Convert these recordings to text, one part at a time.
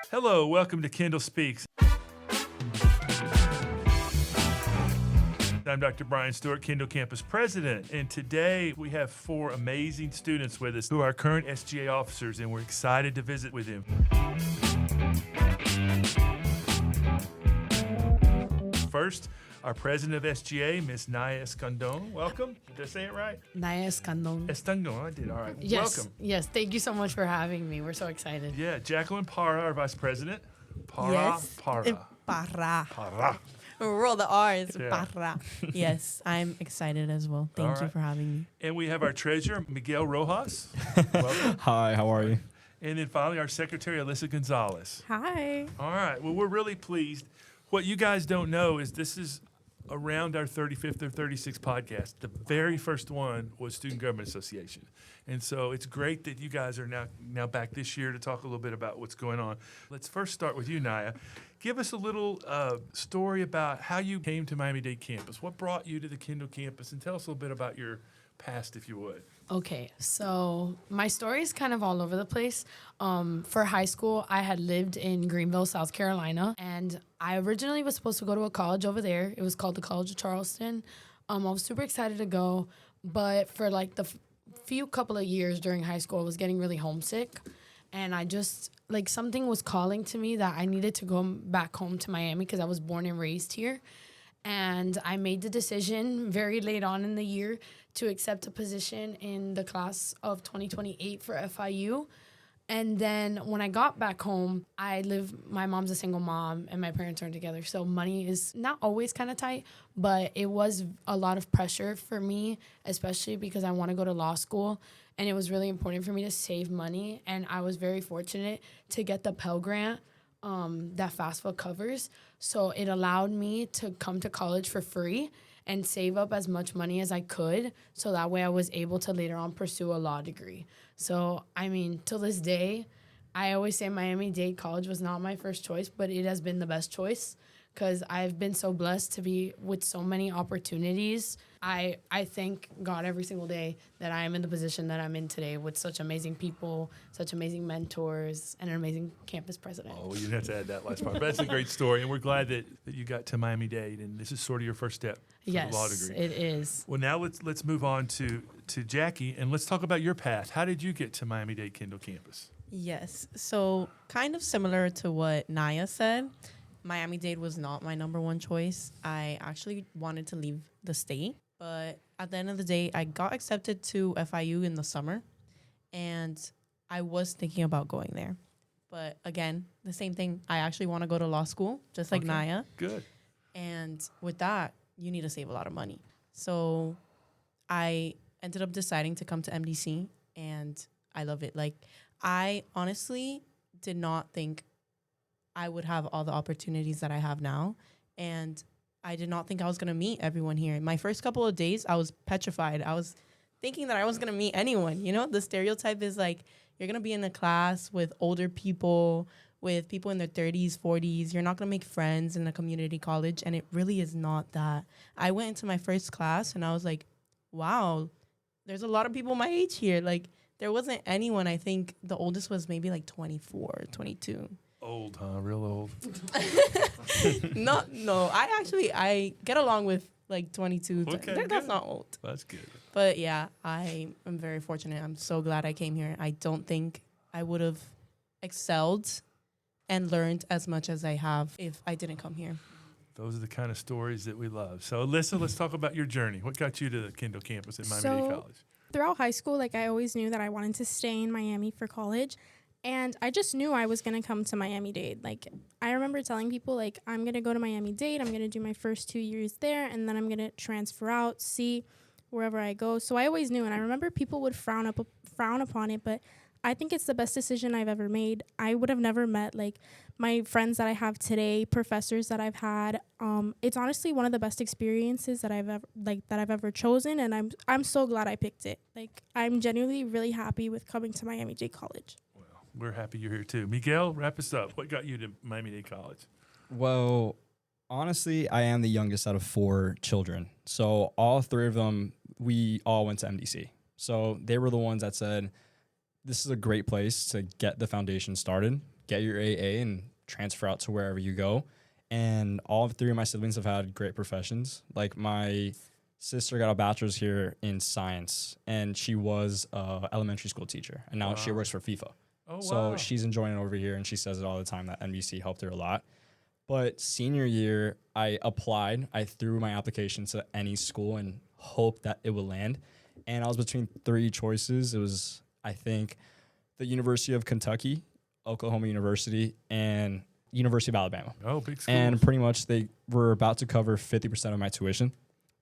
Hello, welcome to Kendall Speaks. I'm Dr. Brian Stewart, Kendall Campus President, and today we have 4 amazing students with us who are current SGA officers, and we're excited to visit with them. First, our president of SGA, Ms. Naya Escandon. Welcome. Did I say it right? Naya Escandon. Escandon, I did. All right. Yes, Welcome. yes. Thank you so much for having me. We're so excited. Yeah, Jacqueline Parra, our vice president. Parra. Yes. Parra. Parra. Parra. Roll the R's. Yeah. Parra. Yes, I'm excited as well. Thank All you right. for having me. And we have our treasurer, Miguel Rojas. Welcome. Hi, how are you? And then finally, our secretary, Alyssa Gonzalez. Hi. All right. Well, we're really pleased. What you guys don't know is this is around our 35th or 36th podcast. The very first one was Student Government Association. And so it's great that you guys are now back this year to talk a little bit about what's going on. Let's first start with you, Naya. Give us a little story about how you came to Miami-Dade campus. What brought you to the Kendall campus? And tell us a little bit about your past, if you would. Okay, so my story is kind of all over the place. For high school, I had lived in Greenville, South Carolina, and I originally was supposed to go to a college over there. It was called the College of Charleston. I was super excited to go, but for like the few couple of years during high school, I was getting really homesick, and I just, like, something was calling to me that I needed to go back home to Miami because I was born and raised here. And I made the decision very late on in the year to accept a position in the class of 2028 for FIU. And then when I got back home, my mom's a single mom and my parents aren't together. So money is not always kind of tight, but it was a lot of pressure for me, especially because I want to go to law school. And it was really important for me to save money. And I was very fortunate to get the Pell Grant that FAFSA covers. So it allowed me to come to college for free and save up as much money as I could. So that way I was able to later on pursue a law degree. So, I mean, till this day, I always say Miami-Dade College was not my first choice, but it has been the best choice because I've been so blessed to be with so many opportunities. I thank God every single day that I am in the position that I'm in today with such amazing people, such amazing mentors, and an amazing campus president. Oh, you didn't have to add that last part. But that's a great story, and we're glad that you got to Miami-Dade, and this is sort of your first step for the law degree. Yes, it is. Well, now let's move on to Jackie, and let's talk about your path. How did you get to Miami-Dade Kendall campus? Yes. So kind of similar to what Naya said, Miami-Dade was not my number one choice. I actually wanted to leave the state. But at the end of the day, I got accepted to FIU in the summer, and I was thinking about going there. But again, the same thing. I actually want to go to law school, just like Naya. Good. And with that, you need to save a lot of money. So I ended up deciding to come to MDC, and I love it. Like, I honestly did not think I would have all the opportunities that I have now. And I did not think I was going to meet everyone here. My first couple of days, I was petrified. I was thinking that I wasn't going to meet anyone. You know, the stereotype is like, you're going to be in a class with older people, with people in their 30s, 40s. You're not going to make friends in a community college. And it really is not that. I went into my first class and I was like, wow, there's a lot of people my age here. Like, there wasn't anyone. I think the oldest was maybe like 24, 22. Old, huh? Real old. No. I get along with like 22. Okay, That's not old. That's good. But yeah, I am very fortunate. I'm so glad I came here. I don't think I would have excelled and learned as much as I have if I didn't come here. Those are the kind of stories that we love. So, Alyssa, let's talk about your journey. What got you to the Kendall campus at Miami-Dade College? Throughout high school, I always knew that I wanted to stay in Miami for college. And I just knew I was going to come to Miami-Dade. I remember telling people, I'm going to go to Miami-Dade. I'm going to do my first 2 years there, and then I'm going to transfer out, see wherever I go. So I always knew, and I remember people would frown upon it, but I think it's the best decision I've ever made. I would have never met, my friends that I have today, professors that I've had. It's honestly one of the best experiences that I've ever chosen, and I'm so glad I picked it. I'm genuinely really happy with coming to Miami-Dade College. We're happy you're here, too. Miguel, wrap us up. What got you to Miami-Dade College? Well, honestly, I am the youngest out of 4 children. So all 3 of them, we all went to MDC. So they were the ones that said, this is a great place to get the foundation started. get your AA and transfer out to wherever you go. And all three of my siblings have had great professions. Like my sister got a bachelor's here in science, and she was a elementary school teacher, and now she works for FIFA. Oh, So wow. she's enjoying it over here, and she says it all the time that NBC helped her a lot. But senior year, I applied. I threw my application to any school and hoped that it would land. And I was between three choices. It was, I think, the University of Kentucky, Oklahoma University, and University of Alabama. Oh, big school. And pretty much they were about to cover 50% of my tuition.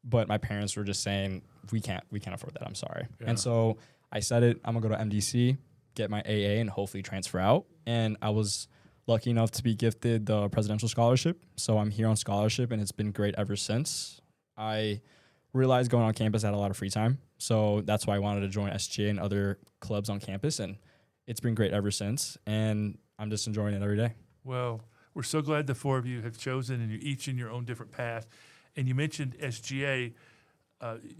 But my parents were just saying, we can't afford that. I'm sorry. Yeah. And so I said it, I'm gonna go to MDC, get my AA, and hopefully transfer out. And I was lucky enough to be gifted the presidential scholarship. So I'm here on scholarship, and it's been great ever since. I realized going on campus I had a lot of free time. So that's why I wanted to join SGA and other clubs on campus. And it's been great ever since. And I'm just enjoying it every day. Well, we're so glad the four of you have chosen, and you're each in your own different path. And you mentioned SGA.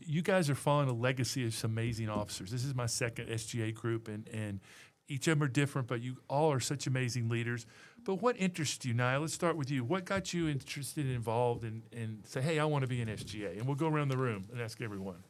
You guys are following a legacy of some amazing officers. This is my second SGA group, and each of them are different, but you all are such amazing leaders. But what interests you, Nia? Let's start with you. What got you interested and involved and say, hey, I want to be an SGA? And we'll go around the room and ask everyone.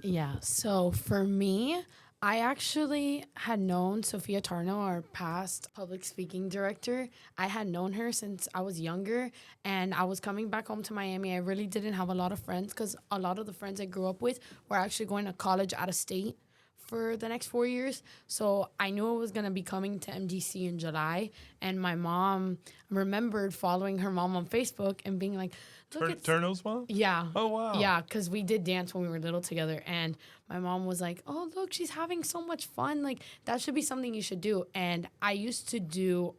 Yeah. So for me, I actually had known Sophia Tarno, our past public speaking director. I had known her since I was younger, and I was coming back home to Miami. I really didn't have a lot of friends because a lot of the friends I grew up with were actually going to college out of state for the next 4 years. So I knew I was going to be coming to MDC in July, and my mom remembered following her mom on Facebook and being like, look at Turno's mom? yeah. Oh, wow. Yeah, because we did dance when we were little together. And my mom was like, oh, look, she's having so much fun. Like, that should be something you should do. And I used to do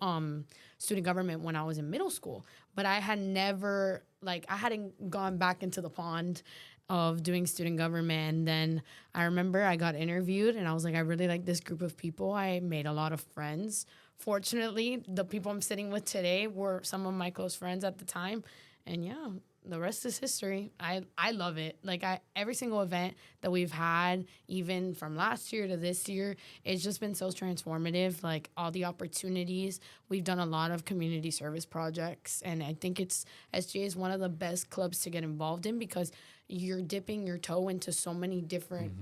student government when I was in middle school. But I had never, I hadn't gone back into the pond of doing student government. And then I remember I got interviewed, and I was like, I really like this group of people. I made a lot of friends. Fortunately, the people I'm sitting with today were some of my close friends at the time. And yeah, the rest is history. I love it. Every single event that we've had, even from last year to this year, it's just been so transformative. Like all the opportunities. We've done a lot of community service projects, and I think SGA is one of the best clubs to get involved in because you're dipping your toe into so many different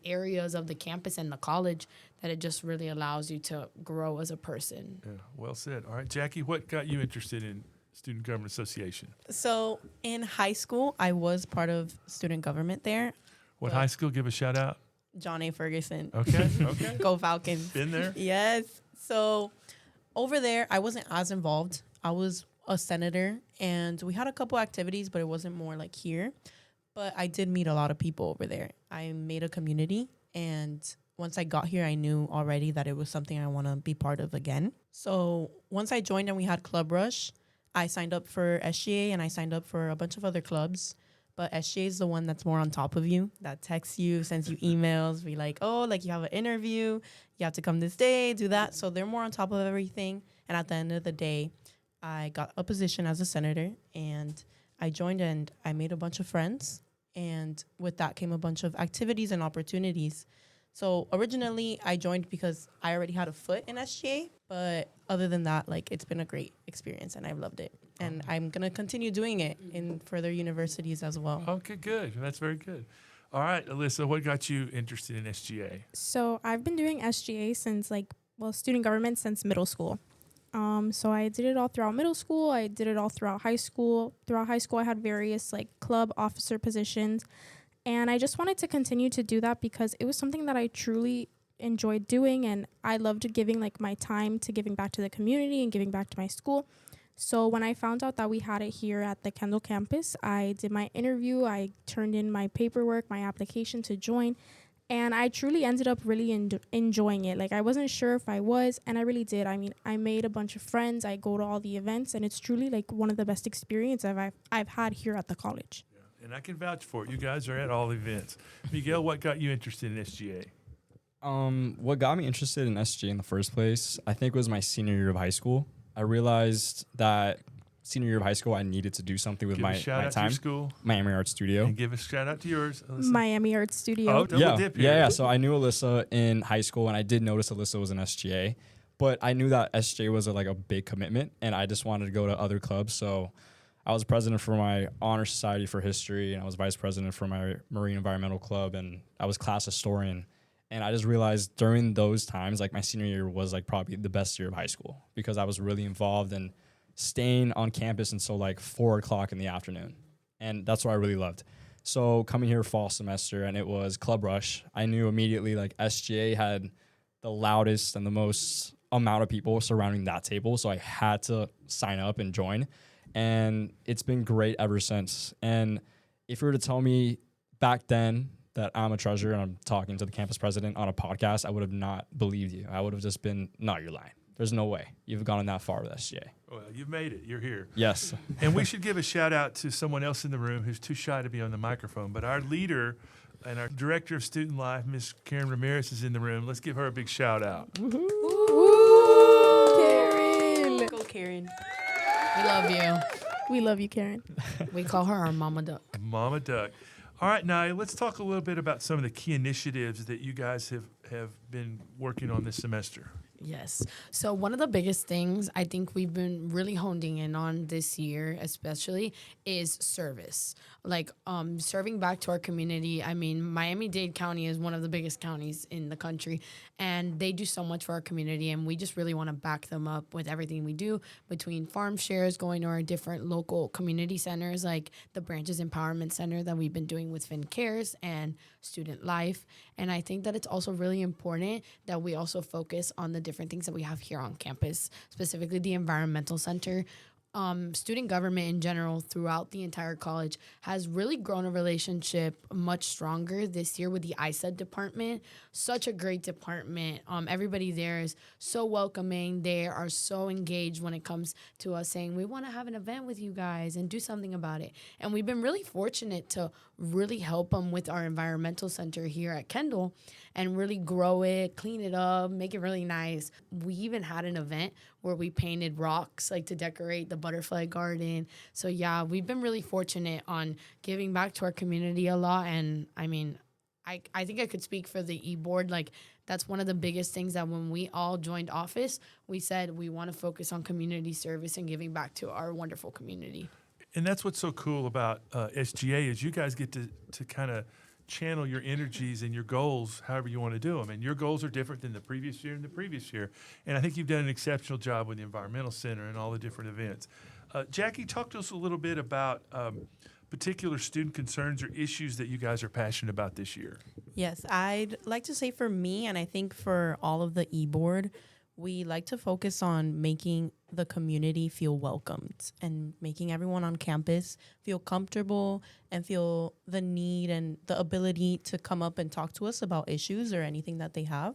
areas of the campus and the college that it just really allows you to grow as a person. Yeah, well said. All right, Jackie, what got you interested in Student Government Association? So in high school, I was part of student government there. What high school? Give a shout out. John A. Ferguson. Okay, okay. Go Falcons. Been there? Yes. So over there, I wasn't as involved. I was a senator, and we had a couple activities, but it wasn't more like here. But I did meet a lot of people over there. I made a community, and once I got here, I knew already that it was something I want to be part of again. So once I joined and we had Club Rush, I signed up for SGA, and I signed up for a bunch of other clubs. But SGA is the one that's more on top of you, that texts you, sends you emails, be like, oh, you have an interview, you have to come this day, do that. So they're more on top of everything. And at the end of the day, I got a position as a senator, and I joined, and I made a bunch of friends. And with that came a bunch of activities and opportunities. So originally, I joined because I already had a foot in SGA. But other than that, it's been a great experience, and I've loved it. And I'm going to continue doing it in further universities as well. Okay, good. That's very good. All right, Alyssa, what got you interested in SGA? So I've been doing SGA since student government since middle school. So I did it all throughout middle school. I did it all throughout high school. Throughout high school, I had various club officer positions. And I just wanted to continue to do that because it was something that I truly enjoyed doing. And I loved giving my time to giving back to the community and giving back to my school. So when I found out that we had it here at the Kendall campus, I did my interview. I turned in my paperwork, my application to join. And I truly ended up really enjoying it. I wasn't sure if I was, and I really did. I mean, I made a bunch of friends. I go to all the events, and it's truly one of the best experiences I've had here at the college. Yeah, and I can vouch for it. You guys are at all events. Miguel, what got you interested in SGA? What got me interested in SGA in the first place, I think, was my senior year of high school. I realized that senior year of high school, I needed to do something with Give my a shout out to time. your school. Miami Art Studio. And give a shout out to yours, Alyssa. Miami Art Studio. Oh, double dip here. Yeah. So I knew Alyssa in high school, and I did notice Alyssa was an SGA. But I knew that SJ was like a big commitment, and I just wanted to go to other clubs. So I was president for my honor society for history, and I was vice president for my marine environmental club, and I was class historian. And I just realized during those times, like my senior year was like probably the best year of high school because I was really involved in staying on campus until like 4 o'clock in the afternoon. And that's what I really loved. So coming here fall semester, and it was Club Rush, I knew immediately like SGA had the loudest and the most amount of people surrounding that table. So I had to sign up and join. And it's been great ever since. And if you were to tell me back then that I'm a treasurer and I'm talking to the campus president on a podcast, I would have not believed you. I would have just been, no, you're lying. There's no way you've gone that far with SGA. Well, you've made it. You're here. Yes. And we should give a shout out to someone else in the room who's too shy to be on the microphone. But our leader and our director of student life, Miss Karen Ramirez, is in the room. Let's give her a big shout out. Karen. Go, Karen. We love you. We love you, Karen. We call her our Mama Duck. Mama Duck. All right, now let's talk a little bit about some of the key initiatives that you guys have been working on this semester. Yes. So one of the biggest things I think we've been really honing in on this year, especially, is service. Like serving back to our community. I mean, Miami-Dade County is one of the biggest counties in the country, and they do so much for our community, and we just really want to back them up with everything we do, between farm shares, going to our different local community centers like the Branches Empowerment Center that we've been doing with FinCares and Student Life. And I think that it's also really important that we also focus on the different things that we have here on campus, specifically the environmental center. Student government in general throughout the entire college has really grown a relationship much stronger this year with the ISED department. Such a great department. Everybody there is so welcoming. They are so engaged when it comes to us saying, we want to have an event with you guys and do something about it. And we've been really fortunate to really help them with our environmental center here at Kendall and really grow it, clean it up, make it really nice. We even had an event where we painted rocks like to decorate the butterfly garden. So yeah, we've been really fortunate on giving back to our community a lot. And I mean, I think I could speak for the e-board. Like that's one of the biggest things that when we all joined office, we said we want to focus on community service and giving back to our wonderful community. And that's what's so cool about SGA is you guys get to kind of channel your energies and your goals however you want to do them. And your goals are different than the previous year and the previous year. And I think you've done an exceptional job with the Environmental Center and all the different events. Jackie, talk to us a little bit about particular student concerns or issues that you guys are passionate about this year. Yes, I'd like to say for me, and I think for all of the e-board, we like to focus on making the community feel welcomed and making everyone on campus feel comfortable and feel the need and the ability to come up and talk to us about issues or anything that they have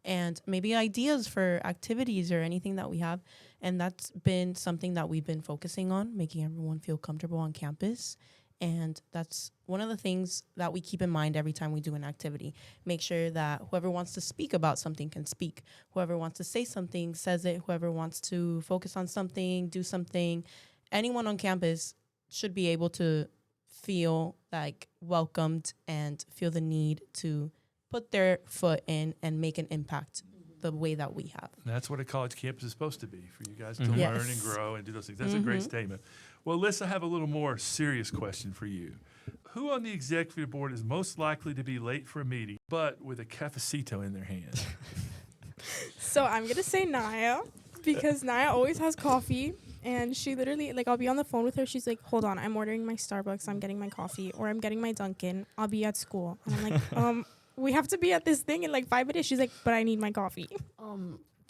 and maybe ideas for activities or anything that we have. And that's been something that we've been focusing on, making everyone feel comfortable on campus. And that's one of the things that we keep in mind every time we do an activity. Make sure that whoever wants to speak about something can speak. Whoever wants to say something says it. Whoever wants to focus on something, do something. Anyone on campus should be able to feel like welcomed and feel the need to put their foot in and make an impact the way that we have. And that's what a college campus is supposed to be, for you guys to Mhm. learn Yes. and grow and do those things. That's a great statement. Well, Alyssa, I have a little more serious question for you. Who on the executive board is most likely to be late for a meeting, but with a cafecito in their hand? So I'm going to say Naya because Naya always has coffee. And she literally, like, I'll be on the phone with her. She's like, hold on, I'm ordering my Starbucks. I'm getting my coffee. Or I'm getting my Dunkin'. I'll be at school. And I'm like, we have to be at this thing in like 5 minutes. She's like, but I need my coffee.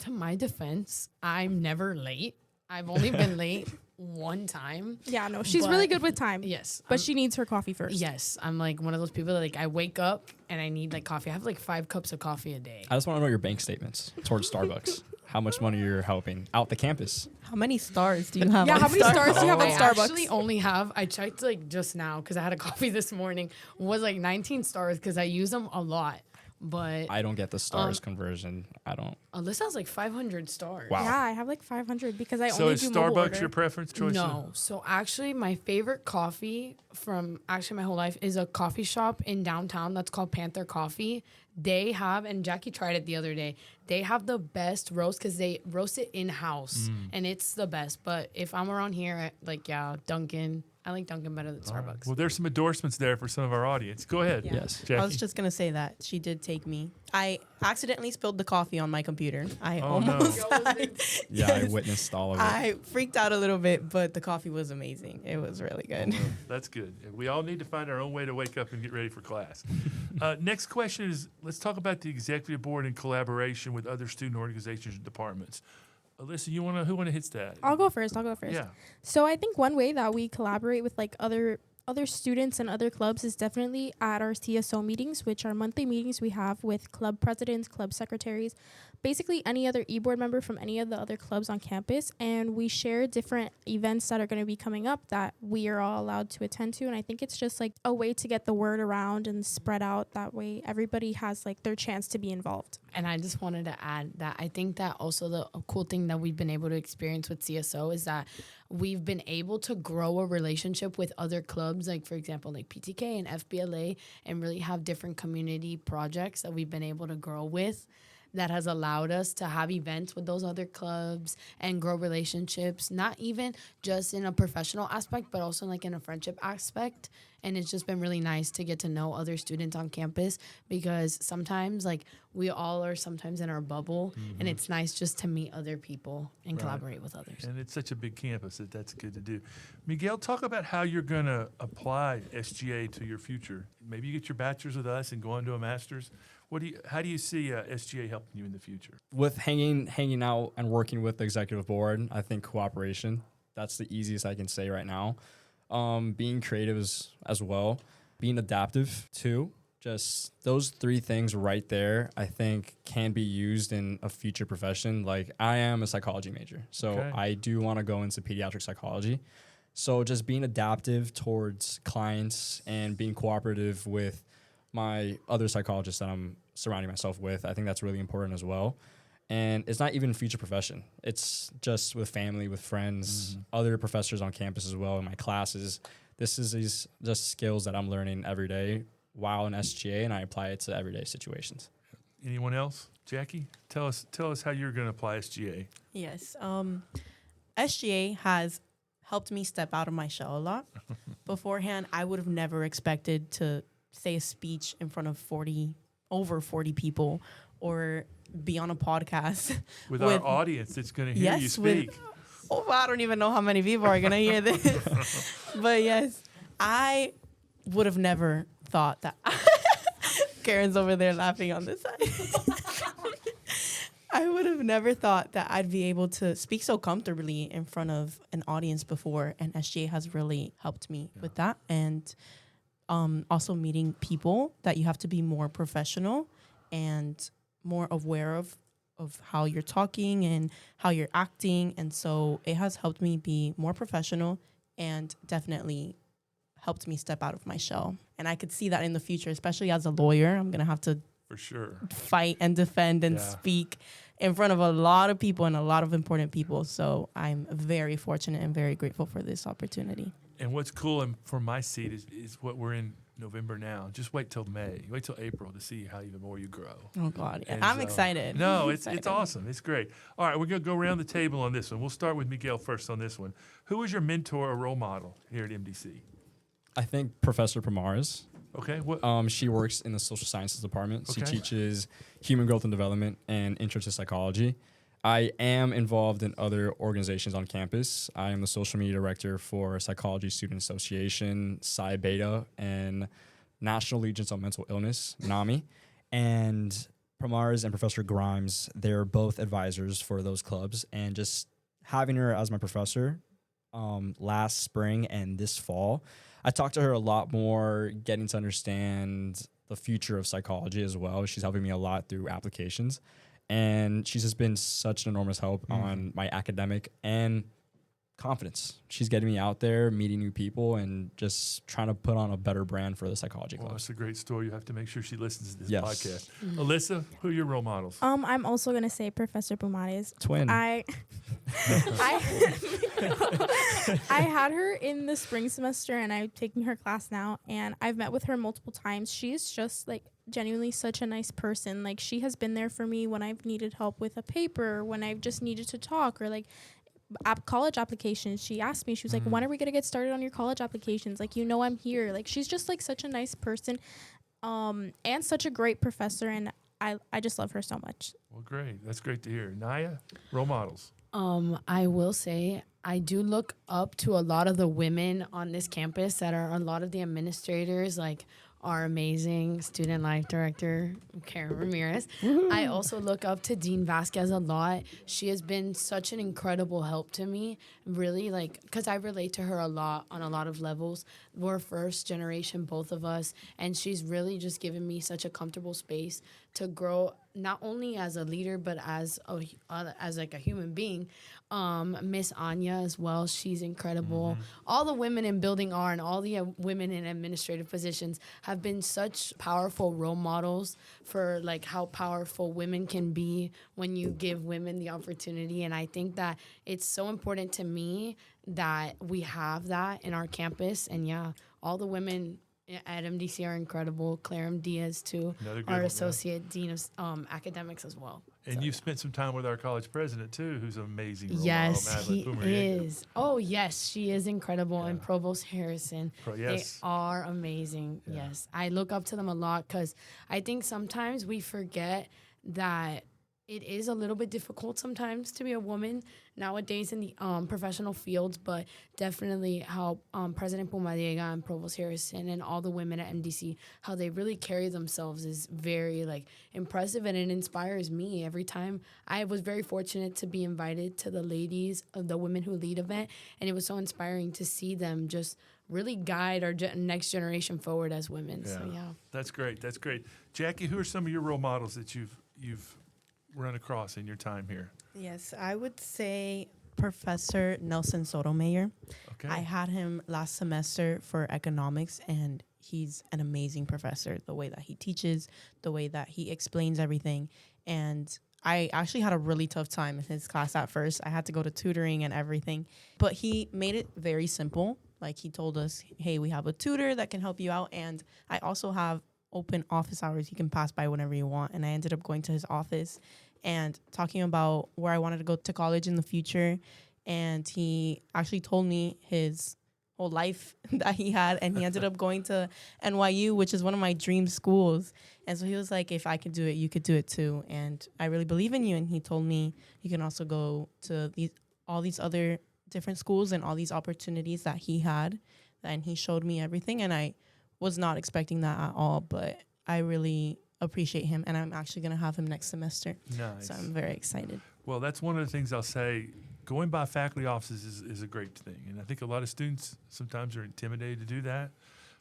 To my defense, I'm never late. I've only been late one time. Yeah, no, she's But- really good with time. Yes. But she needs her coffee first. Yes, I'm like one of those people that like I wake up and I need like coffee. I have like 5 cups of coffee a day. I just want to know your bank statements towards Starbucks. How much money you're helping out the campus. How many stars do you have? Yeah, on how many stars do you have on I Starbucks? actually only have, I checked like just now because I had a coffee this morning, was like 19 stars because I use them a lot. But I don't get the stars conversion. I don't. Alyssa has like 500 stars. Wow. Yeah, I have like 500 because I So only is do mobile Starbucks order. your preference choice? No. So actually, my favorite coffee from actually my whole life is a coffee shop in downtown that's called Panther Coffee. They have, and Jackie tried it the other day, they have the best roast because they roast it in-house, and it's the best. But if I'm around here, Dunkin'. I like Dunkin' better than Starbucks. Well, there's some endorsements there for some of our audience. Go ahead. Yeah. Yes. Jackie. I was just gonna say that she did take me. I accidentally spilled the coffee on my computer. I Oh, no. almost died. Yeah, I Yes. witnessed all of it. I freaked out a little bit, but the coffee was amazing. It was really good. That's good. We all need to find our own way to wake up and get ready for class. Next question is, let's talk about the executive board in collaboration with other student organizations and departments. Alyssa, who wanna hit that? I'll go first. Yeah. So I think one way that we collaborate with like other students and other clubs is definitely at our CSO meetings, which are monthly meetings we have with club presidents, club secretaries, basically any other e-board member from any of the other clubs on campus. And we share different events that are going to be coming up that we are all allowed to attend to. And I think it's just like a way to get the word around and spread out. That way everybody has like their chance to be involved. And I just wanted to add that I think that also the cool thing that we've been able to experience with CSO is that we've been able to grow a relationship with other clubs, like for example, like PTK and FBLA, and really have different community projects that we've been able to grow with. That has allowed us to have events with those other clubs and grow relationships, not even just in a professional aspect, but also like in a friendship aspect. And it's just been really nice to get to know other students on campus because sometimes like we all are sometimes in our bubble and it's nice just to meet other people and collaborate with others. And it's such a big campus that's good to do. Miguel, talk about how you're going to apply SGA to your future. Maybe you get your bachelor's with us and go on to a master's. How do you see SGA helping you in the future? With hanging out and working with the executive board, I think cooperation, that's the easiest I can say right now. Being creative as well, being adaptive too. Just those three things right there, I think can be used in a future profession. Like I am a psychology major, so Okay. I do want to go into pediatric psychology. So just being adaptive towards clients and being cooperative with my other psychologists that I'm surrounding myself with, I think that's really important as well. And it's not even future profession. It's just with family, with friends, other professors on campus as well in my classes. This is just skills that I'm learning every day while in SGA, and I apply it to everyday situations. Anyone else? Jackie, tell us how you're going to apply SGA. Yes. SGA has helped me step out of my shell a lot. Beforehand, I would have never expected to say a speech in front of over 40 people or be on a podcast With our audience that's going to hear you Yes, speak. I don't even know how many people are going to hear this. But yes, I would have never thought that. Karen's over there laughing on this side. I would have never thought that I'd be able to speak so comfortably in front of an audience before, and SGA has really helped me with that. And also meeting people that you have to be more professional and more aware of how you're talking and how you're acting. And so it has helped me be more professional and definitely helped me step out of my shell. And I could see that in the future, especially as a lawyer, I'm going to have to For sure. fight and defend and speak in front of a lot of people and a lot of important people. So I'm very fortunate and very grateful for this opportunity. And what's cool and from my seat is what we're in November now. Just wait till May. Wait till April to see how even more you grow. Oh, God. Yeah. And I'm so- excited. No, I'm it's excited. awesome. It's great. All right, we're going to go around the table on this one. We'll start with Miguel first on this one. Who is your mentor or role model here at MDC? I think Professor Pramaris. Okay, what? She works in the social sciences department. She Okay. teaches human growth and development and intro to psychology. I am involved in other organizations on campus. I am the social media director for Psychology Student Association, Psi Beta, and National Legions on Mental Illness, NAMI. And Pramaris and Professor Grimes, they're both advisors for those clubs. And just having her as my professor last spring and this fall, I talked to her a lot more, getting to understand the future of psychology as well. She's helping me a lot through applications. And she's just been such an enormous help on my academic and confidence. She's getting me out there, meeting new people, and just trying to put on a better brand for the psychology Well, class. it's a great story. You have to make sure she listens to this Yes. podcast. Alyssa, who are your role models? I'm also gonna say Professor Pumares. Twin. I I had her in the spring semester, and I'm taking her class now, and I've met with her multiple times. She's just like genuinely such a nice person. Like, she has been there for me when I've needed help with a paper, when I've just needed to talk, or like college applications. She asked me, she was like, when are we gonna get started on your college applications? Like, I'm here. Like, she's just like such a nice person, and such a great professor, and I just love her so much. Well, great. That's great to hear. Naya, role models. I will say I do look up to a lot of the women on this campus that are a lot of the administrators, like our amazing student life director, Karen Ramirez. I also look up to Dean Vasquez a lot. She has been such an incredible help to me, really, like, because I relate to her a lot on a lot of levels. We're first generation, both of us, and she's really just given me such a comfortable space to grow, not only as a leader, but as like a human being. Miss Anya as well, she's incredible. All the women in building R and all the women in administrative positions have been such powerful role models for like how powerful women can be when you give women the opportunity. And I think that it's so important to me that we have that in our campus. And yeah, all the women at MDC are incredible. Claire M. Diaz, too, Another good our one, yeah. associate dean of academics as well. And So, you've spent some time with our college president, too, who's an amazing role yes, model, he Madeline Pumariega. is. Oh, yes, she is incredible. And Yeah. Provost Harrison, Yes. they are amazing. Yeah. Yes, I look up to them a lot because I think sometimes we forget that it is a little bit difficult sometimes to be a woman nowadays in the professional fields, but definitely how President Pumariega and Provost Harrison and all the women at MDC, how they really carry themselves is very like impressive, and it inspires me every time. I was very fortunate to be invited to the ladies of the Women Who Lead event, and it was so inspiring to see them just really guide our next generation forward as women. So yeah. That's great. That's great. Jackie, who are some of your role models that you've run across in your time here? Yes, I would say Professor Nelson Sotomayor. Okay. I had him last semester for economics, and he's an amazing professor. The way that he teaches, the way that he explains everything. And I actually had a really tough time in his class at first. I had to go to tutoring and everything. But he made it very simple. Like, he told us, hey, we have a tutor that can help you out. And I also have open office hours. You can pass by whenever you want. And I ended up going to his office and talking about where I wanted to go to college in the future. And he actually told me his whole life that he had. And he ended up going to NYU, which is one of my dream schools. And so he was like, if I could do it, you could do it too. And I really believe in you. And he told me you can also go to all these other different schools and all these opportunities that he had. And he showed me everything. And I was not expecting that at all. But I really appreciate him, and I'm actually going to have him next semester. Nice. So I'm very excited. Well, that's one of the things I'll say. Going by faculty offices is a great thing. And I think a lot of students sometimes are intimidated to do that,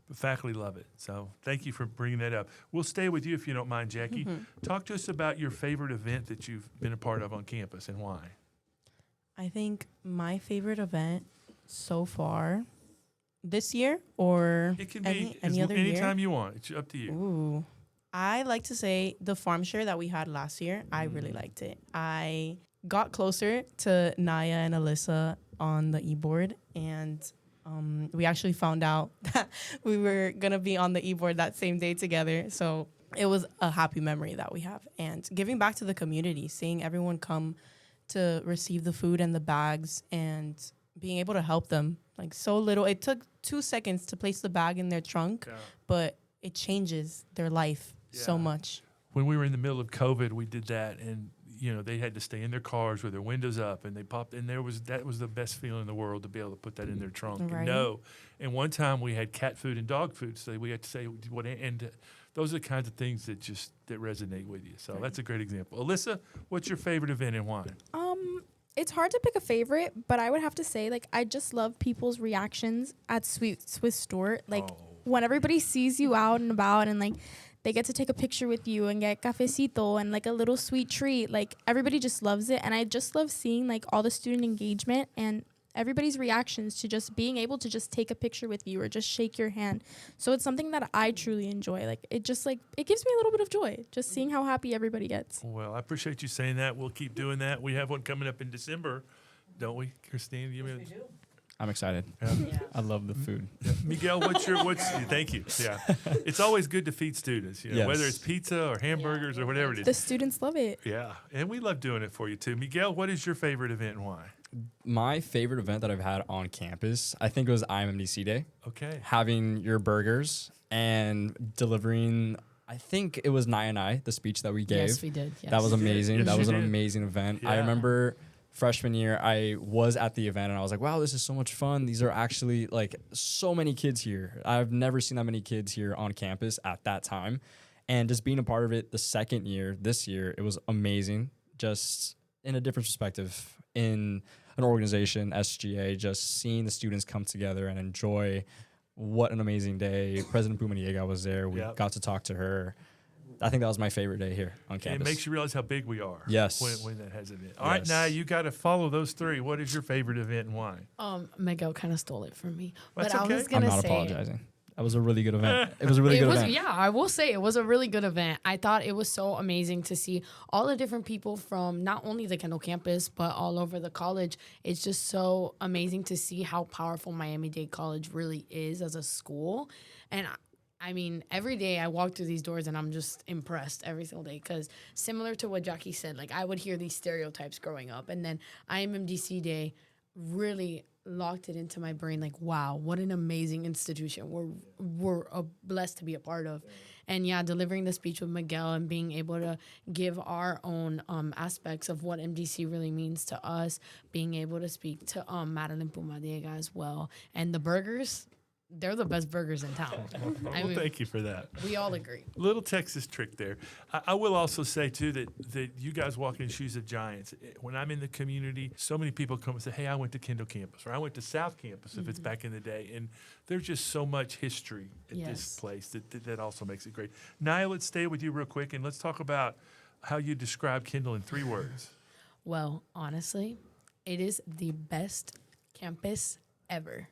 but faculty love it. So thank you for bringing that up. We'll stay with you if you don't mind, Jackie. Talk to us about your favorite event that you've been a part of on campus and why. I think my favorite event so far this year, or It can be any other anytime year? you want. It's up to you. Ooh. I like to say the farm share that we had last year, I really liked it. I got closer to Naya and Alyssa on the e-board, and we actually found out that we were going to be on the e-board that same day together. So it was a happy memory that we have. And giving back to the community, seeing everyone come to receive the food and the bags and being able to help them. Like, so little. It took 2 seconds to place the bag in their trunk, Yeah. but it changes their life so Yeah. much. When we were in the middle of COVID, we did that, and they had to stay in their cars with their windows up, and they popped. And that was the best feeling in the world to be able to put that in their trunk. And Right. know. And one time we had cat food and dog food, so we had to say what. And those are the kinds of things that resonate with you. So that's a great example. Alyssa, what's your favorite event and why? It's hard to pick a favorite, but I would have to say, like, I just love people's reactions at Sweet Swiss Store. Like, when everybody sees you out and about, and like they get to take a picture with you and get cafecito and like a little sweet treat, like everybody just loves it. And I just love seeing like all the student engagement, and everybody's reactions to just being able to just take a picture with you or just shake your hand. So it's something that I truly enjoy. Like it gives me a little bit of joy just seeing how happy everybody gets. Well, I appreciate you saying that. We'll keep doing that. We have one coming up in December, don't we, Christine? I'm excited. Yeah. I love the food. Miguel, thank you. Yeah. It's always good to feed students, Yes. whether it's pizza or hamburgers or whatever it The is. students love it. Yeah. And we love doing it for you too. Miguel, what is your favorite event and why? My favorite event that I've had on campus, I think it was IMMDC Day. Okay. Having your burgers and delivering, I think it was Naya and I, the speech that we gave. Yes, we did. Yes. That was amazing. Yes, That you was an did. amazing event. I Yeah. remember freshman year, I was at the event and I was like, wow, this is so much fun. These are actually like so many kids here. I've never seen that many kids here on campus at that time. And just being a part of it the second year, this year, it was amazing. Just in a different perspective in an organization, SGA, just seeing the students come together and enjoy what an amazing day. President Bumaniega was there. We Yep. got to talk to her. I think that was my favorite day here on It campus. makes you realize how big we are. Yes. When that has an event. All right, Yes. now you got to follow those three. What is your favorite event and why? Miguel kind of stole it from me, That's but okay. I was I'm gonna not say. apologizing. That was a really good event. It was a really It good was, event. yeah, I will say it was a really good event. I thought it was so amazing to see all the different people from not only the Kendall campus, but all over the college. It's just so amazing to see how powerful Miami-Dade College really is as a school. And I mean, every day I walk through these doors and I'm just impressed every single day because similar to what Jackie said, like I would hear these stereotypes growing up. And then IMMDC Day really locked it into my brain like, wow, what an amazing institution we're blessed to be a part of. And yeah, delivering the speech with Miguel and being able to give our own aspects of what MDC really means to us, being able to speak to Madeline Pumadiega as well. And the burgers, they're the best burgers in town. I Well, mean, thank you for that. we all agree. Little Texas trick there. I will also say, too, that you guys walk in the shoes of giants. When I'm in the community, so many people come and say, hey, I went to Kendall campus, or I went to South campus if it's back in the day. And there's just so much history at this Yes. place that also makes it great. Nia, let's stay with you real quick, and let's talk about how you describe Kendall in 3 words. Well, honestly, it is the best campus ever.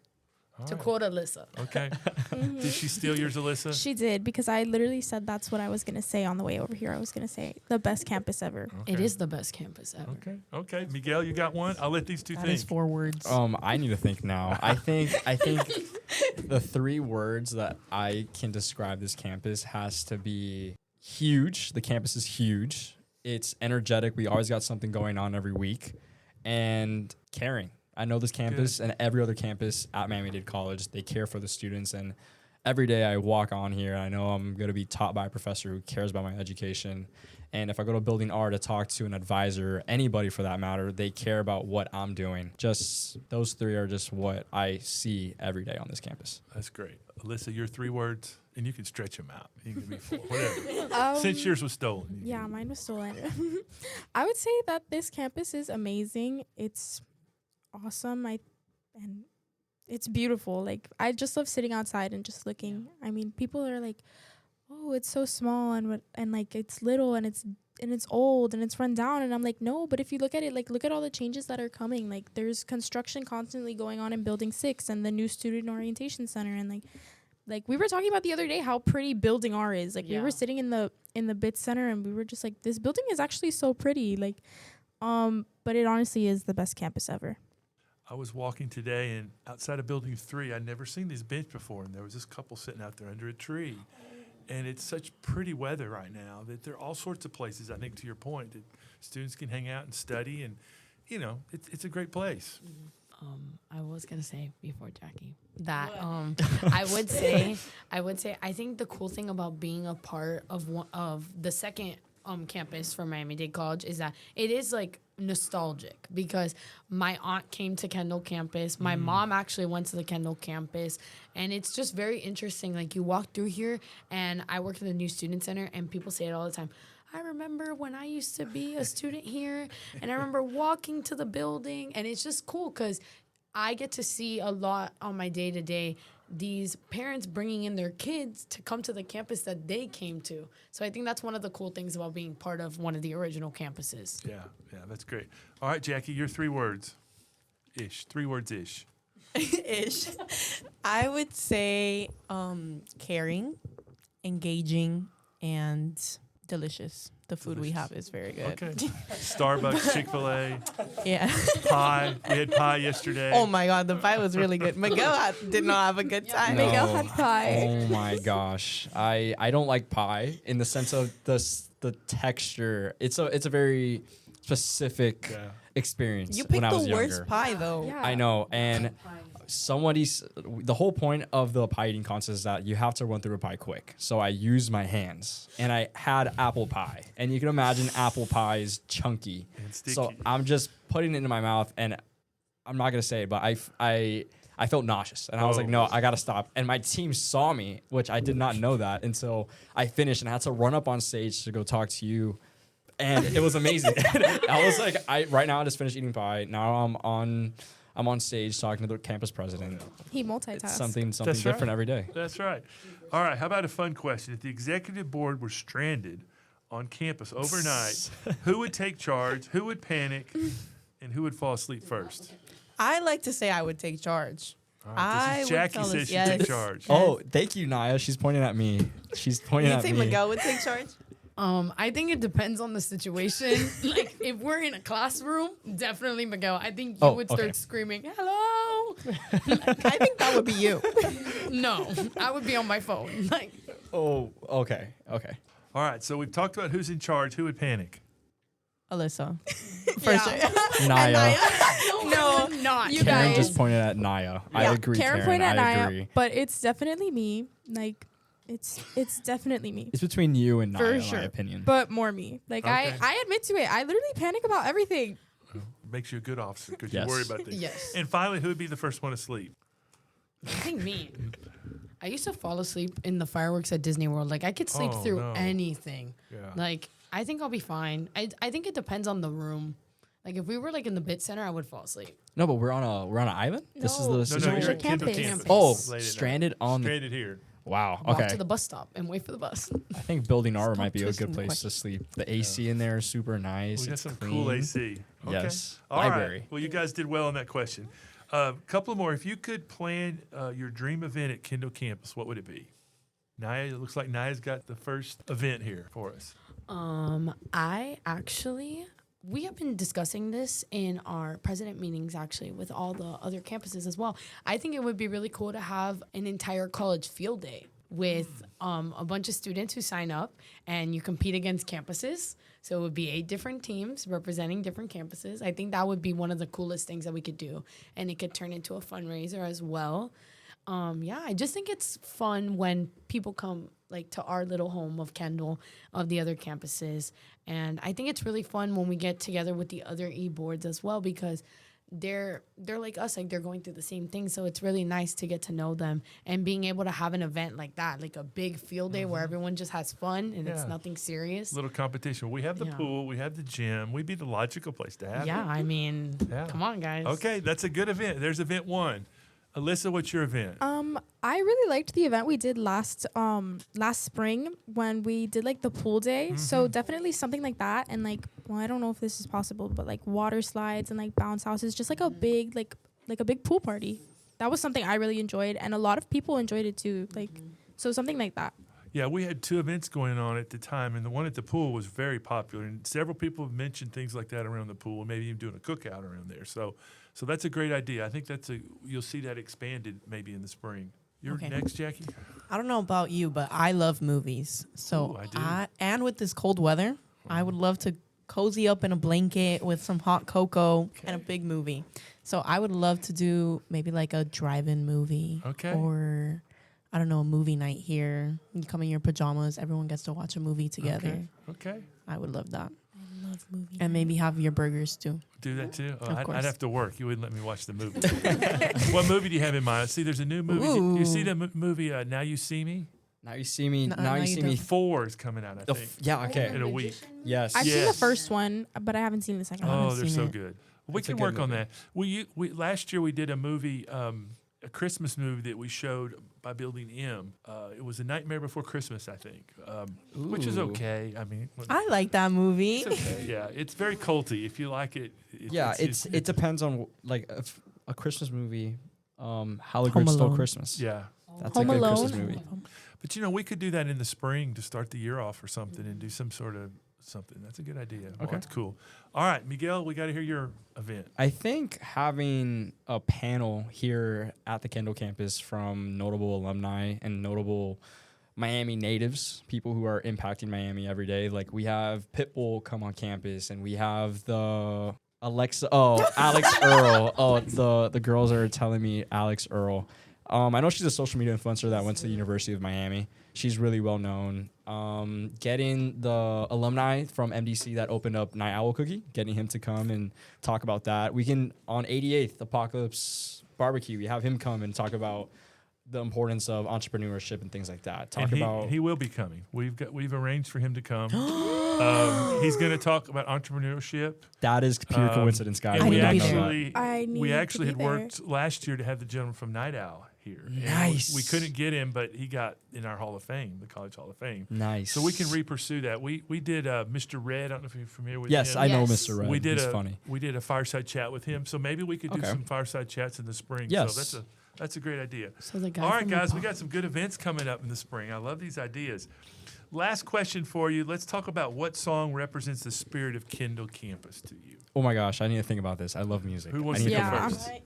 All To right. quote Alyssa. Okay. Did she steal yours, Alyssa? She did, because I literally said that's what I was going to say on the way over here. I was going to say the best campus ever. It Okay. is the best campus ever. Okay. Miguel, you got one? I'll let these two That think. is 4 words. I need to think now. I think the 3 words that I can describe this campus has to be huge. The campus is huge. It's energetic. We always got something going on every week. And caring. I know this campus and every other campus at Miami-Dade College, they care for the students. And every day I walk on here, I know I'm going to be taught by a professor who cares about my education. And if I go to Building R to talk to an advisor, anybody for that matter, they care about what I'm doing. Just those 3 are just what I see every day on this campus. That's great. Alyssa, your 3 words, and you can stretch them out. You can be 4, whatever. Since yours was stolen. Yeah, mine was stolen. I would say that this campus is amazing. It's awesome. And it's beautiful. Like I just love sitting outside and just looking. I mean, people are like, "Oh, it's so small and like it's little and it's old and it's run down." And I'm like, "No, but if you look at it, like look at all the changes that are coming. Like there's construction constantly going on in Building 6 and the new student orientation center and like we were talking about the other day how pretty Building R is. Like we Yeah. were sitting in the BIT center and we were just like, this building is actually so pretty. Like but it honestly is the best campus ever. I was walking today, and outside of Building 3, I'd never seen this bench before, and there was this couple sitting out there under a tree. And it's such pretty weather right now that there are all sorts of places, I think, to your point, that students can hang out and study, and, it's a great place. I was gonna say before Jackie that I would say I think the cool thing about being a part of the second campus for Miami-Dade College is that it is like nostalgic because my aunt came to Kendall campus. My mom actually went to the Kendall campus, and it's just very interesting. Like you walk through here, and I work in the new student center, and people say it all the time. I remember when I used to be a student here, and I remember walking to the building, and it's just cool because I get to see a lot on my day-to-day these parents bringing in their kids to come to the campus that they came to. So I think that's one of the cool things about being part of one of the original campuses. Yeah, that's great. All right, Jackie, your 3 words. ish. 3 words ish. Ish. I would say caring, engaging, and delicious. The food we have is very good. Okay. Starbucks, Chick-fil-A, Yeah. pie. We had pie yesterday. Oh my God, the pie was really good. Miguel did not have a good time. No. Miguel had pie. Oh my gosh, I don't like pie in the sense of the texture. It's a very specific Yeah. experience. You when picked I was the worst younger. pie though. Yeah. I know, and the whole point of the pie eating contest is that you have to run through a pie quick. So I used my hands, and I had apple pie, and you can imagine apple pie is chunky. And sticky. So I'm just putting it into my mouth, and I'm not gonna say it, but I felt nauseous, and I was like, no, I gotta stop. And my team saw me, which I did not know that until I finished, and I had to run up on stage to go talk to you, and it was amazing. I was like, right now I just finished eating pie. Now I'm on stage talking to the campus president. He multitasks. It's something That's different right. every day. That's right. All right. How about a fun question? If the executive board were stranded on campus overnight, who would take charge? Who would panic? And who would fall asleep first? I like to say I would take charge. All right, this is Jackie says she take charge. Oh, thank you, Naya. She's pointing at me. She's pointing You at think me. Miguel would take charge? I think it depends on the situation. Like, if we're in a classroom, definitely Miguel. I think you would start okay. screaming, hello. I think that would be you. No, I would be on my phone. Like, Oh, okay. All right. So we've talked about who's in charge. Who would panic? Alyssa. For sure. Naya. No, not. You Karen guys. just pointed at Naya. I Yeah, agree, Karen Karen. pointed at I Naya, agree. but it's definitely me. Like, it's definitely me. It's between you and For Naya, in sure. my opinion. But more me. Like, Okay. I admit to it. I literally panic about everything. Makes you a good officer because Yes. you worry about things. Yes. And finally, who would be the first one asleep? I think me. I used to fall asleep in the fireworks at Disney World. Like, I could sleep Oh, through no. anything. Yeah. Like, I think I'll be fine. I think it depends on the room. Like, if we were like in the Bit Center, I would fall asleep. No, but we're on an island. This is No. the No, situation. you're at Kendall campus. campus. Oh, Late at night. stranded on the. Stranded here. Wow. Walk Okay. to the bus stop and wait for the bus. I think Building R Stop might be a twisting good the place to question. sleep. The AC in there is super nice. We got It's some clean. cool AC. Okay. Yes. All right. Library. Well, you guys did well on that question. Couple more. If you could plan your dream event at Kendall campus, what would it be? Naya, it looks like Naya's got the first event here for us. We have been discussing this in our president meetings actually with all the other campuses as well. I think it would be really cool to have an entire college field day with a bunch of students who sign up and you compete against campuses. So it would be 8 different teams representing different campuses. I think that would be one of the coolest things that we could do. And it could turn into a fundraiser as well. I just think it's fun when people come like to our little home of Kendall, of the other campuses. And I think it's really fun when we get together with the other e-boards as well because they're like us, like they're going through the same thing. So it's really nice to get to know them and being able to have an event like that, like a big field day where everyone just has fun and it's Yeah. nothing serious. Little competition. We have the Yeah. pool. We have the gym. We'd be the logical place to have Yeah, it. I mean, Yeah. come on, guys. Okay, that's a good event. There's event 1. Alyssa, what's your event? I really liked the event we did last spring when we did like the pool day. So definitely something like that, and like, well, I don't know if this is possible, but like water slides and like bounce houses, just like a big like a big pool party. That was something I really enjoyed, and a lot of people enjoyed it too. Like, so something like that. Yeah, we had 2 events going on at the time, and the one at the pool was very popular. And several people have mentioned things like that around the pool, maybe even doing a cookout around there. So that's a great idea. I think you'll see that expanded maybe in the spring. You're Okay. next, Jackie. I don't know about you, but I love movies. So Ooh, I do. and with this cold weather, I would love to cozy up in a blanket with some hot cocoa and a big movie. So I would love to do maybe like a drive-in movie. Okay. Or I don't know, a movie night here. You come in your pajamas, everyone gets to watch a movie together. Okay. I would love that. I love movies. And maybe have your burgers too. Do that too? Oh, Of I'd course. have to work. You wouldn't let me watch the movie. What movie do you have in mind? See, there's a new movie. Ooh. You see the movie Now You See Me? Now you see me. No, now now you you see don't. me. 4 is coming out, I think, Yeah. Okay. in a week. Yes. I've seen the Yes. first one, but I haven't seen the second one. Oh, haven't they're seen so it. good. We It's a can good work on movie. that. We last year we did a movie, a Christmas movie that we showed by Building M. It was A Nightmare Before Christmas, I think, which is Ooh. okay. I mean, I like that movie. it's okay. Yeah, it's very culty. If you like it, It depends on like a Christmas movie. How the Home Grinch Stole Alone. Christmas. Yeah. That's Home a good Alone. Christmas movie. But we could do that in the spring to start the year off or something and do some sort of something. That's a good idea. Well, Okay. that's cool. All right, Miguel, we got to hear your event. I think having a panel here at the Kendall campus from notable alumni and notable Miami natives, people who are impacting Miami every day. Like we have Pitbull come on campus, and we have the Alex Earl. The girls are telling me Alex Earl. I know she's a social media influencer that went to the University of Miami. She's really well known. Getting the alumni from MDC that opened up Night Owl Cookie, getting him to come and talk about that. We can, on 88th Apocalypse Barbecue, we have him come and talk about the importance of entrepreneurship and things like that. He will be coming. We've arranged for him to come. He's going to talk about entrepreneurship. That is pure coincidence, guys. And I we need to be actually I we need actually to had be there. worked last year to have the gentleman from Night Owl here. And Nice. we couldn't get him, but he got in our Hall of Fame, the College Hall of Fame. Nice. So we can re-pursue that. We did Mr. Red. I don't know if you're familiar with Yes, him. I know Yes. Mr. Red. We did He's funny. We did a fireside chat with him. So maybe we could do Okay. some fireside chats in the spring. Yes. So that's a great idea. So the guy All right, from the guys, we pop- got some good events coming up in the spring. I love these ideas. Last question for you. Let's talk about what song represents the spirit of Kendall campus to you. Oh my gosh, I need to think about this. I love music. Who wants I to need go think Yeah. about first? this.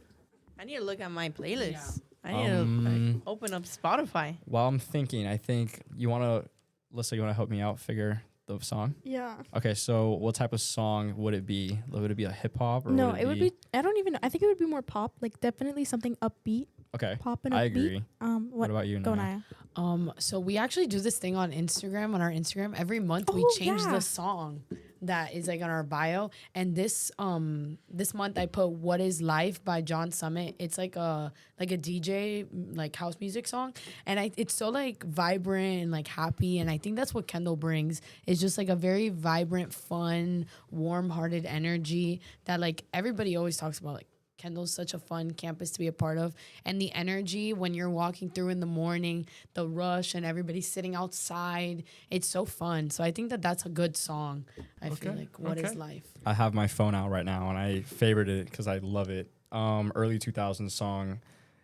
I need to look at my playlist. Yeah. I need to like, open up Spotify. While I'm thinking, I think you want to, Lisa, you want to help me out figure the song? Yeah. Okay, so what type of song would it be? Would it be a hip hop or No, would it would be. I don't even know. I think it would be more pop. Like definitely something upbeat, Okay, pop and upbeat. I agree. What? What about you, Go Naya? Naya. So we actually do this thing on Instagram. On our Instagram, every month we Oh, change yeah. the song that is like on our bio. And this month I put "What Is Life" by John Summit. It's like a DJ like house music song, and it's so like vibrant and like happy. And I think that's what Kendall brings. It's just like a very vibrant, fun, warm-hearted energy that like everybody always talks about. Like Kendall's such a fun campus to be a part of. And the energy when you're walking through in the morning, the rush and everybody sitting outside, it's so fun. So I think that's a good song. I feel Okay, like What Is okay. Life? I have my phone out right now and I favorited it because I love it. Early 2000s song,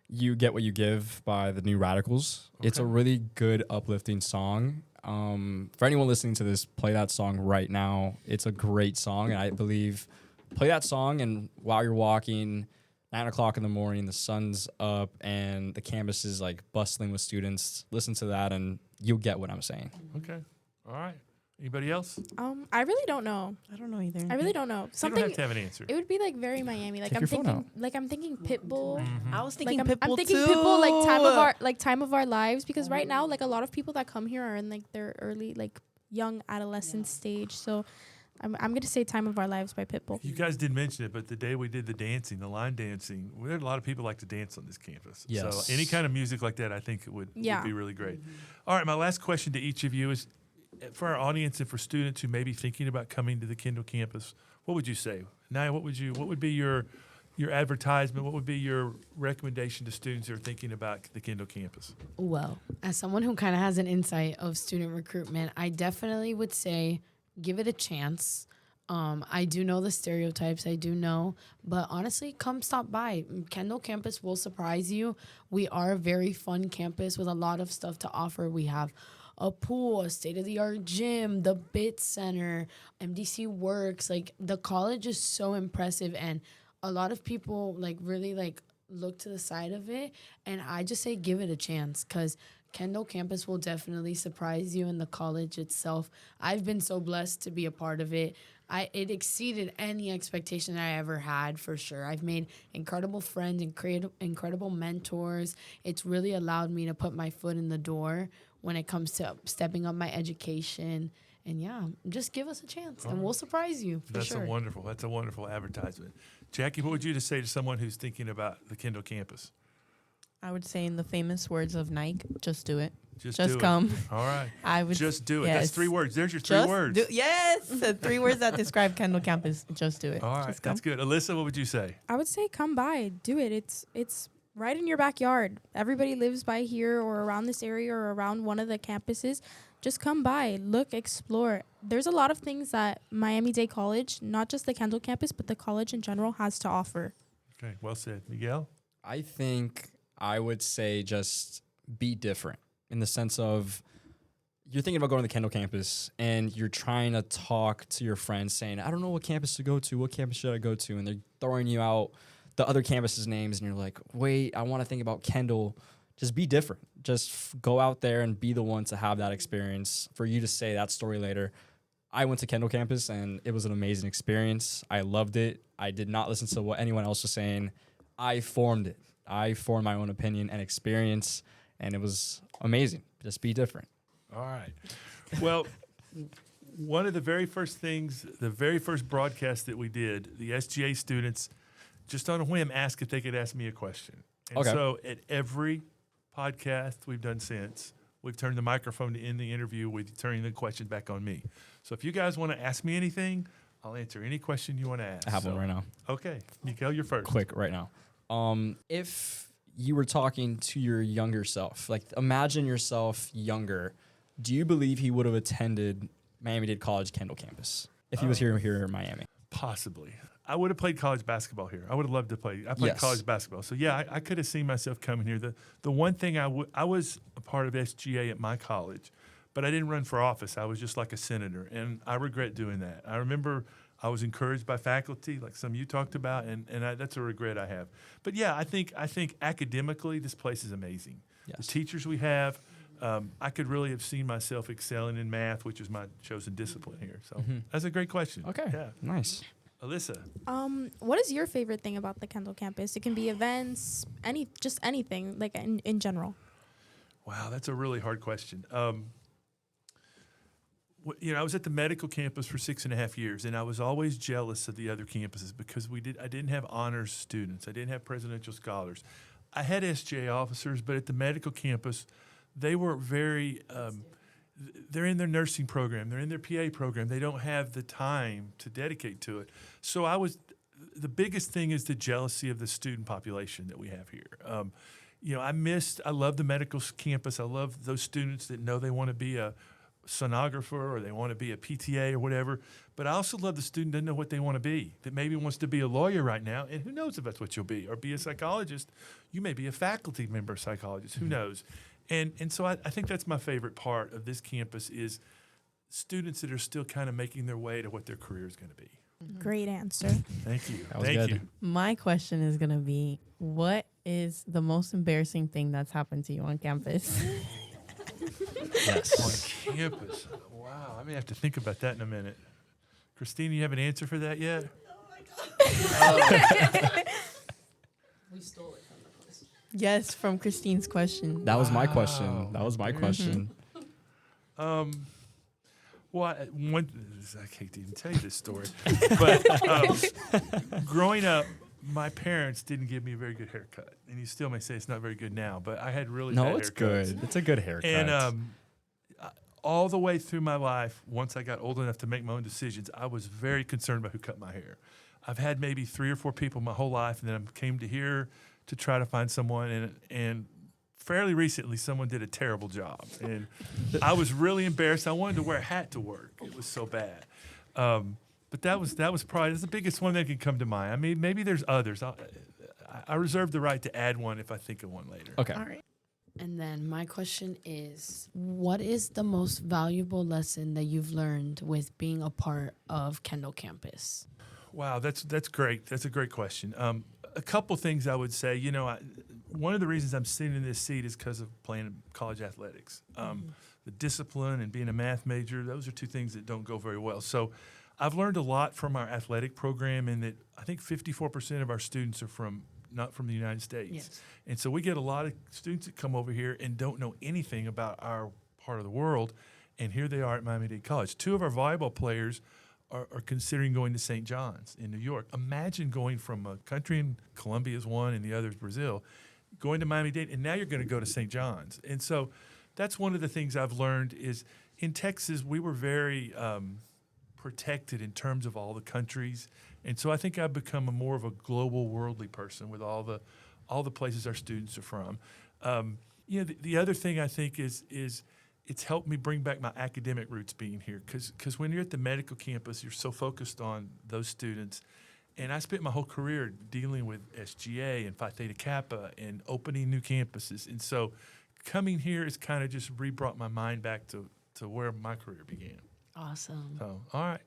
"You Get What You Give" by the New Radicals. It's a Okay. really good, uplifting song. For anyone listening to this, play that song right now. It's a great song, and I believe play that song, and while you're walking, 9 o'clock in the morning, the sun's up, and the campus is like bustling with students. Listen to that, and you'll get what I'm saying. Okay. All right. Anybody else? I really don't know. I don't know either. I really don't know. You don't Something. have to have an answer. It would be like very Miami. Like Take your phone I'm thinking Pitbull. I was Like thinking I'm Pitbull thinking too. Pitbull like time of our lives, because right now like a lot of people that come here are in like their early like young adolescent stage. So I'm gonna say "Time of Our Lives" by Pitbull. You guys did mention it, but the day we did the line dancing, we had a lot of people like to dance on this campus. Yes. So any kind of music like that, I think it would Yeah. be really great. All right, my last question to each of you is, for our audience and for students who may be thinking about coming to the Kendall campus, what would you say? Naya, what would be your advertisement? What would be your recommendation to students who are thinking about the Kendall campus? Well, as someone who kind of has an insight of student recruitment, I definitely would say give it a chance. I do know the stereotypes, I do know, but honestly, come stop by. Kendall campus will surprise you. We are a very fun campus with a lot of stuff to offer. We have a pool, a state-of-the-art gym, the BIT Center, MDC Works. Like, the college is so impressive, and a lot of people like really like look to the side of it, and I just say give it a chance, because Kendall campus will definitely surprise you, in the college itself. I've been so blessed to be a part of it. It exceeded any expectation I ever had, for sure. I've made incredible friends and created incredible mentors. It's really allowed me to put my foot in the door when it comes to stepping up my education. And yeah, just give us a chance, and we'll surprise you, for That's sure. a wonderful advertisement. Jackie, what would you just say to someone who's thinking about the Kendall campus? I would say in the famous words of Nike, just do it. Just Just do come. It. All right. I would Just do it. That's yes. 3 words. There's your 3 just words. yes, the 3 words that describe Kendall campus. Just do it. All right. Just come. That's good. Alyssa, what would you say? I would say come by, do it. It's right in your backyard. Everybody lives by here or around this area or around one of the campuses. just come by, look, explore. There's a lot of things that Miami-Dade College, not just the Kendall campus, but the college in general, has to offer. Okay, well said. Miguel? I think I would say just be different in the sense of you're thinking about going to the Kendall campus and you're trying to talk to your friends saying, I don't know what campus to go to. What campus should I go to? And they're throwing you out the other campuses' names and you're like, wait, I want to think about Kendall. Just be different. Just go out there and be the one to have that experience for you to say that story later. I went to Kendall campus and it was an amazing experience. I loved it. I did not listen to what anyone else was saying. I formed it. I formed my own opinion and experience, and it was amazing. Just be different. All right. Well, one of the very first things, the very first broadcast that we did, the SGA students, just on a whim, asked if they could ask me a question. And Okay. so at every podcast we've done since, we've turned the microphone to end the interview with turning the question back on me. So if you guys want to ask me anything, I'll answer any question you want to ask. I have one So- right now. Okay. Mikael, you're first. Quick right now. If you were talking to your younger self, like imagine yourself younger, do you believe he would have attended Miami-Dade College Kendall campus if he was here in Miami? Possibly. I would have played college basketball here. I would have loved to play. I played Yes. college basketball. So, yeah, I could have seen myself coming here. The one thing I was a part of SGA at my college, but I didn't run for office. I was just like a senator, and I regret doing that. I remember I was encouraged by faculty, like some you talked about, and that's a regret I have. But, yeah, I think academically this place is amazing. Yes. The teachers we have, I could really have seen myself excelling in math, which is my chosen discipline here. So that's a great question. Okay. Yeah. Nice. Alyssa. What is your favorite thing about the Kendall campus? It can be events, just anything, like in general. Wow, that's a really hard question. I was at the medical campus for 6.5 years, and I was always jealous of the other campuses because I didn't have honors students. I didn't have presidential scholars. I had SGA officers, but at the medical campus, they were very they're in their nursing program. They're in their PA program. They don't have the time to dedicate to it. So the biggest thing is the jealousy of the student population that we have here. I love the medical campus. I love those students that know they want to be a sonographer or they want to be a PTA or whatever. But I also love the student that know what they want to be, that maybe wants to be a lawyer right now, and who knows if that's what you'll be, or be a psychologist. You may be a faculty member psychologist. Who knows? And so I think that's my favorite part of this campus is students that are still kind of making their way to what their career is going to be. Great answer. Thank you. That was Thank good. you. My question is going to be, what is the most embarrassing thing that's happened to you on campus? Yes. On campus. Wow. I may have to think about that in a minute. Christina, you have an answer for that yet? We stole it from the place. Yes, from Christine's question. That was my question. That was my question. Well, I hate to even tell you this story, but growing up, my parents didn't give me a very good haircut, and you still may say it's not very good now, but I had really bad No, it's haircuts. good. It's a good haircut. And all the way through my life, once I got old enough to make my own decisions, I was very concerned about who cut my hair. I've had maybe 3 or 4 people my whole life, and then I came to here to try to find someone, and fairly recently, someone did a terrible job, and I was really embarrassed. I wanted to wear a hat to work. It was so bad. But that was probably that's the biggest one that could come to mind. I mean, maybe there's others. I reserve the right to add one if I think of one later. Okay. All right. And then my question is, what is the most valuable lesson that you've learned with being a part of Kendall campus? Wow, that's great. That's a great question. A couple things I would say. One of the reasons I'm sitting in this seat is because of playing college athletics. The discipline and being a math major, those are 2 things that don't go very well. So I've learned a lot from our athletic program in that I think 54% of our students are not from the United States. Yes. And so we get a lot of students that come over here and don't know anything about our part of the world, and here they are at Miami-Dade College. 2 of our volleyball players are considering going to St. John's in New York. Imagine going from a country in Colombia is one and the other is Brazil, going to Miami-Dade, and now you're going to go to St. John's. And so that's one of the things I've learned is in Texas, we were very protected in terms of all the countries. And so I think I've become more of a global, worldly person with all the places our students are from. The other thing I think is it's helped me bring back my academic roots being here. Because when you're at the medical campus, you're so focused on those students. And I spent my whole career dealing with SGA and Phi Theta Kappa and opening new campuses. And so coming here has kind of just re-brought my mind back to where my career began. Awesome. So, all right.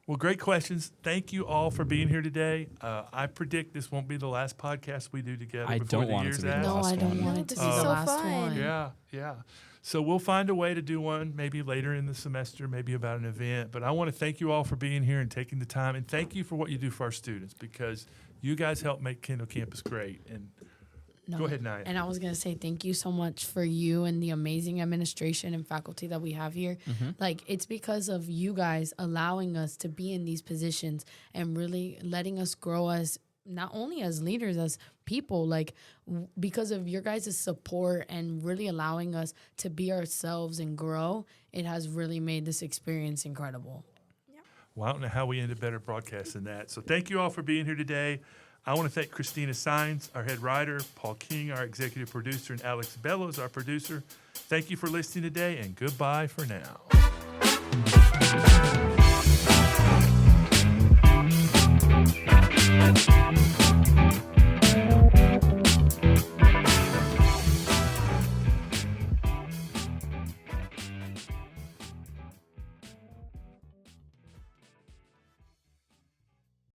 Well, great questions. Thank you all for being here today. I predict this won't be the last podcast we do together I before don't the want it year's to be the out. No, last I don't one. want No, it to this be is the so last fun. one. Yeah. So we'll find a way to do one maybe later in the semester, maybe about an event. But I want to thank you all for being here and taking the time. And thank you for what you do for our students, because you guys help make Kendall Campus great. And No. go ahead, Naya. And I was going to say thank you so much for you and the amazing administration and faculty that we have here. Like, it's because of you guys allowing us to be in these positions and really letting us grow as not only as leaders, as people, like because of your guys' support and really allowing us to be ourselves and grow, it has really made this experience incredible. Well, I don't know how we end a better broadcast than that. So thank you all for being here today. I want to thank Christina Sines, our head writer, Paul King, our executive producer, and Alex Bellows, our producer. Thank you for listening today, and goodbye for now.